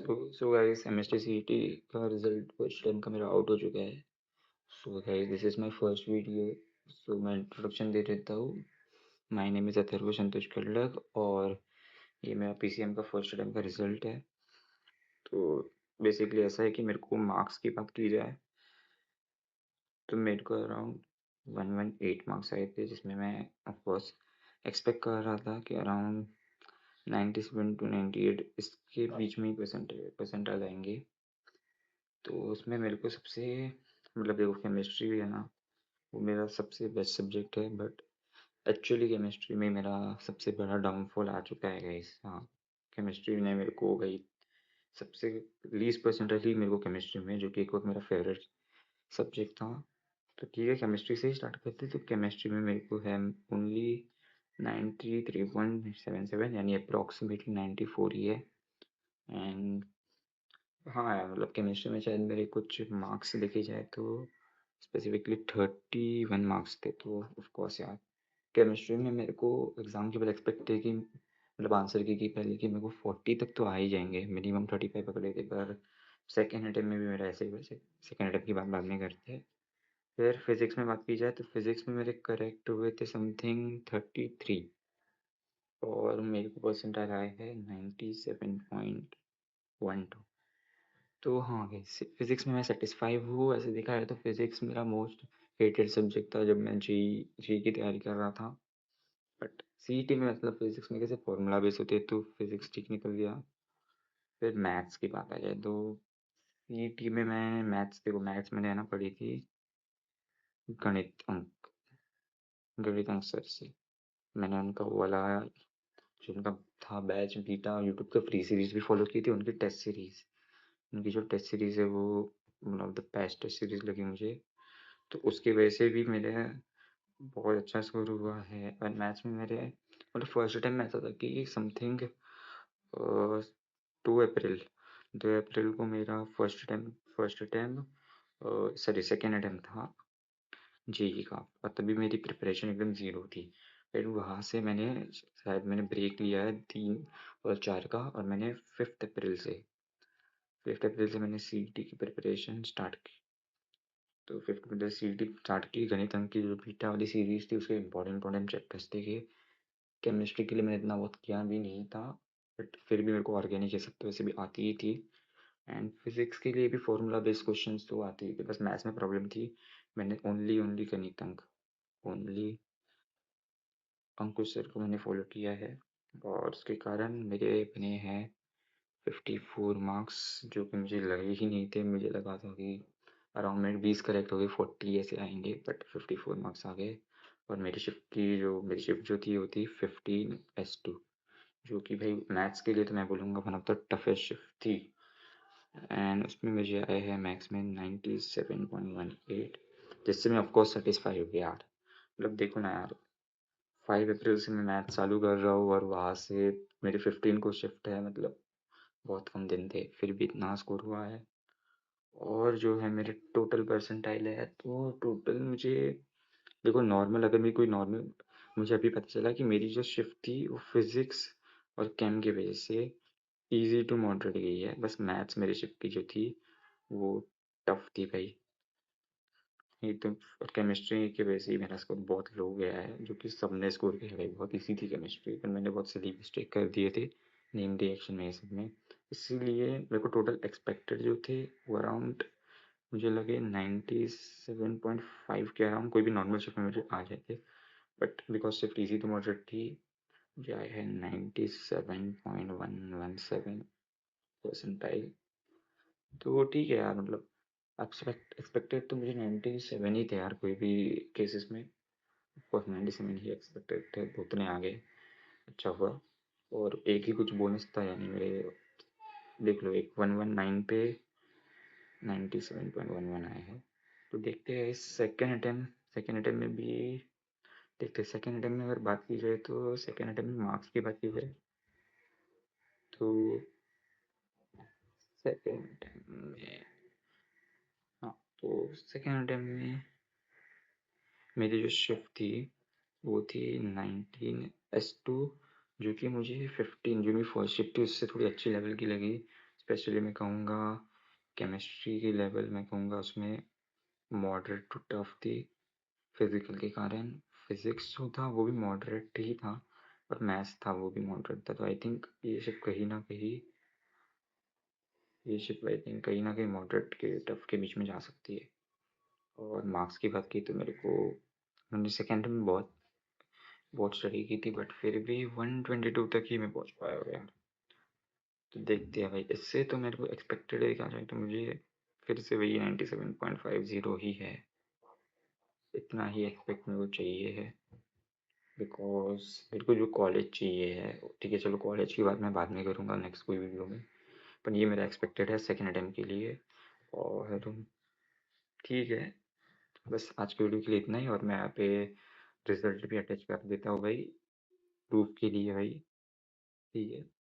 सो guys, MST CET का result first time का मेरा आउट हो चुका है। So guys, this is my first video. So मैं इंट्रोडक्शन दे देता हूँ। My name is Atharva Santosh Khadlak और ये मेरा पीसीएम का फर्स्ट टाइम का रिजल्ट है। तो बेसिकली ऐसा है कि मेरे को मार्क्स की बात की जाए तो मेरे को अराउंड 118 मार्क्स आए थे, जिसमें मैं ऑफकोर्स एक्सपेक्ट कर रहा था कि अराउंड 97 to 98 इसके बीच में ही परसेंटाइल आएंगे। तो उसमें मेरे को सबसे मतलब देखो, केमिस्ट्री है ना, वो मेरा सबसे बेस्ट सब्जेक्ट है, बट एक्चुअली केमिस्ट्री में मेरा सबसे बड़ा डाउनफॉल आ चुका है गाइस। हाँ, केमिस्ट्री ने मेरे को गई सबसे लीस्ट परसेंटाइल ही मेरे को केमिस्ट्री में, जो कि एक वक्त मेरा फेवरेट सब्जेक्ट था। तो ठीक है, केमिस्ट्री से ही स्टार्ट करते हैं। तो केमिस्ट्री में मेरे को है ओनली 93.77, यानी अप्रॉक्सीमेटली 94 ही है। एंड हाँ यार, मतलब केमिस्ट्री में शायद मेरे कुछ मार्क्स देखे जाए तो स्पेसिफिकली 31 मार्क्स थे। तो ऑफ कोर्स यार, केमिस्ट्री में मेरे को एग्ज़ाम के बाद एक्सपेक्ट है कि मतलब आंसर की पहले कि मेरे को 40 तक तो आ ही जाएंगे, मिनिमम 35 पकड़े थे। पर सेकेंड अटेम्प्ट में भी मेरा ऐसे ही, वैसे सेकेंड अटेम्प्ट की बात बाद में करते हैं। फिर फिजिक्स में बात की जाए तो फिजिक्स में मेरे करेक्ट हुए थे समथिंग 33 और मेरे को परसेंटाइल आए हैं 97.12। तो हाँ गाइस, फिजिक्स में मैं सेटिस्फाई हूँ। ऐसे देखा जाए तो फिजिक्स मेरा मोस्ट हेटेड सब्जेक्ट था जब मैं जी की तैयारी कर रहा था। बट सीईटी में मतलब फिजिक्स में कैसे फॉर्मूला बेस होते हैं, तो फिजिक्स ठीक निकल गया। फिर मैथ्स की बात आ जाए तो सीईटी में मैं मैथ्स, देखो मैथ्स मैंने है ना पढ़ी थी गणित अंक गणित अंक सर से। मैंने उनका वो वाला जो उनका था बैच बीटा, यूट्यूब का फ्री सीरीज भी फॉलो की थी, उनकी टेस्ट सीरीज। उनकी जो टेस्ट सीरीज है वो one of the best test series लगी मुझे। तो उसकी वजह से भी मेरे बहुत अच्छा स्कोर हुआ है। और मैथ्स में मेरे मतलब फर्स्ट टाइम में ऐसा था कि समथिंग 2 अप्रैल 2 अप्रैल को मेरा first time sorry second attempt था जेई का, और तभी मेरी प्रिपरेशन एकदम ज़ीरो थी। फिर वहाँ से मैंने ब्रेक लिया है 3 और 4 का, और मैंने 5th अप्रैल से मैंने सीईटी की प्रिपरेशन स्टार्ट की। तो 5th अप्रैल सीईटी स्टार्ट की। गणित अंक की जो बीटा वाली सीरीज थी, उसके इंपॉर्टेंट चैप्टर्स थे। केमिस्ट्री के लिए मैंने इतना बहुत किया भी नहीं था, बट फिर भी मेरे को ऑर्गेनिक ये सब तो वैसे भी आती ही थी। एंड फिजिक्स के लिए भी फॉर्मूला बेस्ड क्वेश्चंस तो आती ही थी, बस मैथ्स में प्रॉब्लम थी। मैंने ओनली ओनली गणित अंक ओनली अंकुश सर को मैंने फॉलो किया है, और उसके कारण मेरे बने हैं 54 मार्क्स, जो कि मुझे लगे ही नहीं थे। मुझे लगा था कि अराउंड मेरे 20 करेक्ट हो गए, 40 ऐसे आएंगे, बट 54 मार्क्स आ गए। और मेरी शिफ्ट जो थी वो थी 15S2, जो कि भाई मैथ्स के लिए तो मैं बोलूँगा one of the toughest shift थी। एंड उसमें मुझे आए हैं मैथ्स में 97.18, जिससे मैं ऑफकोर्स सेटिस्फाई हो गया यार। मतलब देखो ना यार, 5 अप्रैल से मैं मैथ चालू कर रहा हूँ और वहाँ से मेरे 15 को शिफ्ट है, मतलब बहुत कम दिन थे, फिर भी इतना स्कोर हुआ है। और जो है मेरे टोटल परसेंटाइल है, तो टोटल मुझे देखो नॉर्मल, अगर मेरी कोई नॉर्मल, मुझे अभी पता चला कि मेरी जो शिफ्ट थी वो फिजिक्स और केम की वजह से इजी टू मॉडरेट गई है। बस मैथ्स मेरी शिफ्ट की जो थी वो टफ थी भाई एकदम। और केमिस्ट्री की वजह से ही मेरा स्कोर बहुत लो गया है, जो कि सबने स्कोर किया भाई। बहुत इजी थी केमिस्ट्री, पर मैंने बहुत सिली मिस्टेक कर दिए थे नेम रिएक्शन में, ये सब में। इसीलिए मेरे को टोटल एक्सपेक्टेड जो थे वो अराउंड मुझे लगे 97.5 के अराउंड कोई भी नॉर्मल शिफ्ट में मुझे आ जाते। But because shift easy to moderate थी, मुझे आए हैं 97.117 परसेंटाइल। तो ठीक है यार, मतलब एक्सपेक्टेड तो मुझे 97 ही थे यार, कोई भी केसेस में। ऑफकोर्स 97 ही एक्सपेक्टेड थे, तो उतने आ गए, अच्छा हुआ। और एक ही कुछ बोनस था, यानी मेरे देख लो, एक 119 पे 97.11 आए हैं। तो देखते हैं सेकेंड अटेम्प्ट में भी। देखते हैं सेकेंड अटेम्प्ट में, अगर बात की जाए तो सेकेंड अटेम्प्ट में मार्क्स की बात की जाए तो सेकेंड अटेम्प्ट में, हाँ, तो सेकेंड अटेम्प्ट में मेरी जो शिफ्ट थी वो थी 19S2, जो कि मुझे 15, जो मेरी फर्स्ट शिफ्ट थी उससे थोड़ी अच्छी लेवल की लगी। स्पेशली मैं कहूँगा केमिस्ट्री की लेवल मैं कहूँगा उसमें मॉडरेट टू टफ थी फिजिकल के कारण। फिजिक्स जो था वो भी मॉडरेट ही था और मैथ्स था वो भी मॉडरेट था। तो आई थिंक ये शिप आई थिंक कहीं ना कहीं मॉडरेट के टफ के बीच में जा सकती है। और मार्क्स की बात की तो मैंने सेकेंड में बहुत बहुत स्टडी की थी बट फिर भी 122 तक ही मैं पहुंच पाया हुआ यार। तो देखते हैं भाई, इससे तो मेरे को एक्सपेक्टेड है, कहा जाए तो मुझे फिर से वही 97.50 ही है। इतना ही एक्सपेक्ट मेरे को चाहिए है बिकॉज मेरे को जो कॉलेज चाहिए है। ठीक है चलो, कॉलेज की बात मैं बाद में करूँगा नेक्स्ट कोई वीडियो में। पर ये मेरा एक्सपेक्टेड है सेकेंड अटेम्प्ट के लिए। और ठीक है, बस आज के वीडियो के लिए इतना ही। और मैं यहाँ पे रिजल्ट भी अटैच कर देता हूँ भाई, प्रूफ के लिए भाई। ठीक है।